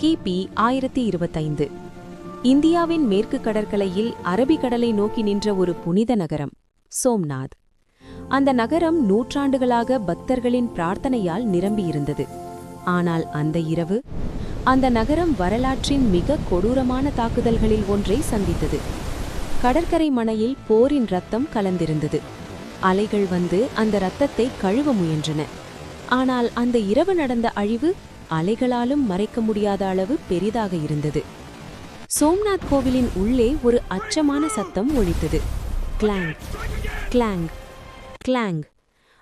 கிபி 1025. இந்தியாவின் மேற்கு கடற்கரையில் அரபிக்கடலை நோக்கி நின்ற ஒரு புனித நகரம் சோம்நாத். அந்த நகரம் நூற்றாண்டுகளாக பக்தர்களின் பிரார்த்தனையால் நிரம்பியிருந்தது. ஆனால் அந்த இரவு அந்த நகரம் வரலாற்றின் மிக கொடூரமான தாக்குதல்களில் ஒன்றை சந்தித்தது. கடற்கரை மணையில் போரின் ரத்தம் கலந்திருந்தது. அலைகள் வந்து அந்த இரத்தத்தை கழுவ முயன்றன. ஆனால் அந்த இரவு நடந்த அழிவு அலைகளாலும் மறைக்க முடியாத அளவு பெரிதாக இருந்தது. சோம்நாத் கோவிலின் உள்ளே ஒரு அச்சமான சத்தம் ஒலித்தது. கிளாங் கிளாங் கிளாங்.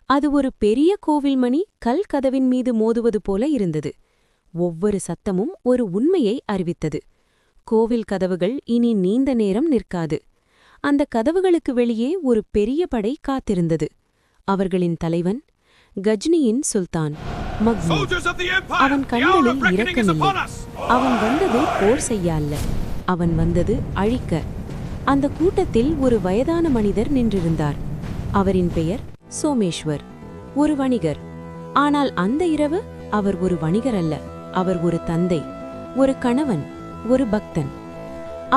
அது ஒரு பெரிய கோவில் மணி கல் கதவின் மீது மோதுவது போல இருந்தது. ஒவ்வொரு சத்தமும் ஒரு உண்மையை அறிவித்தது. கோவில் கதவுகள் இனி நீண்ட நேரம் நிற்காது. அந்த கதவுகளுக்கு வெளியே ஒரு பெரிய படை காத்திருந்தது. அவர்களின் தலைவன் கஜ்னியின் சுல்தான் மக்மூத். அவன் கண்களில் இரக்கமில்லை. அவன் வந்தது போர் செய்ய அல்ல, அவன் வந்தது அழிக்க. அந்த கூட்டத்தில் ஒரு வயதான மனிதர் நின்றிருந்தார். அவரின் பெயர் சோமேஸ்வர், ஒரு வணிகர். ஆனால் அந்த இரவு அவர் ஒரு வணிகர் அல்ல, அவர் ஒரு தந்தை, ஒரு கணவன், ஒரு பக்தன்.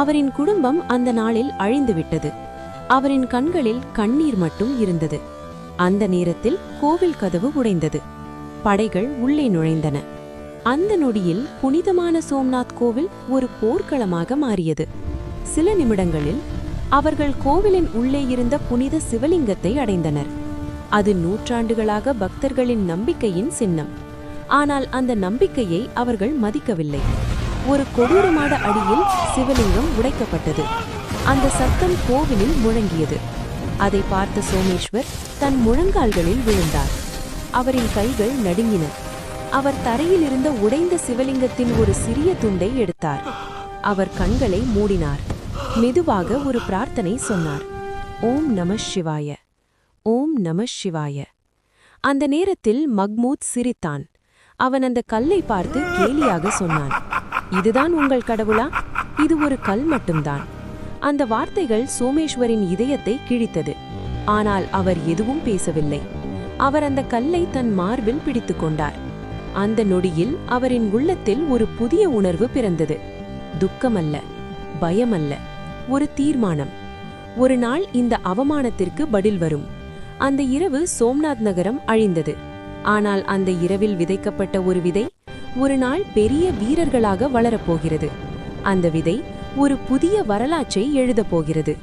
அவரின் குடும்பம் அந்த நாளில் அழிந்துவிட்டது. அவரின் கண்களில் கண்ணீர் மட்டும் இருந்தது. அந்த நேரத்தில் கோவில் கதவு உடைந்தது. படைகள் உள்ளே நுழைந்தன. அந்த நொடியில் புனிதமான சோம்நாத் கோவில் ஒரு போர்க்களமாக மாறியது. சில நிமிடங்களில் அவர்கள் கோவிலின் உள்ளே இருந்த புனித சிவலிங்கத்தை அடைந்தனர். அது நூற்றாண்டுகளாக பக்தர்களின் நம்பிக்கையின் சின்னம். ஆனால் அந்த நம்பிக்கையை அவர்கள் மதிக்கவில்லை. ஒரு கொடூரமான அடியில் சிவலிங்கம் உடைக்கப்பட்டது. அந்த சத்தம் கோவிலில் முழங்கியது. அதை பார்த்த சோமேஸ்வர் தன் முழங்கால்களில் விழுந்தார். அவரின் கைகள் நடுங்கின. அவர் தரையில் இருந்த உடைந்த சிவலிங்கத்தின் ஒரு சிறிய துண்டை எடுத்தார். அவர் கண்களை மூடினார். மெதுவாக ஒரு பிரார்த்தனை சொன்னார். ஓம் நம சிவாய, ஓம் நம சிவாய. அந்த நேரத்தில் மக்மூத் சிரித்தான். அவன் அந்த கல்லை பார்த்து கேலியாக சொன்னான், இதுதான் உங்கள் கடவுளா? இது ஒரு கல் மட்டும்தான். அந்த வார்த்தைகள் சோமேஸ்வரின் இதயத்தை கிழித்தது. ஆனால் அவர் எதுவும் பேசவில்லை. அவர் அந்த கல்லை தன் மார்பில் பிடித்துக் கொண்டார். அந்த நொடியில் அவரின் உள்ளத்தில் ஒரு புதிய உணர்வு பிறந்தது. துக்கமல்ல, பயமல்ல, ஒரு தீர்மானம். ஒரு நாள் இந்த அவமானத்திற்கு பதில் வரும். அந்த இரவு சோம்நாத் நகரம் அழிந்தது. ஆனால் அந்த இரவில் விதைக்கப்பட்ட ஒரு விதை ஒரு நாள் பெரிய வீரர்களாக வளரப்போகிறது. அந்த விதை ஒரு புதிய வரலாற்றை எழுதப் போகிறது.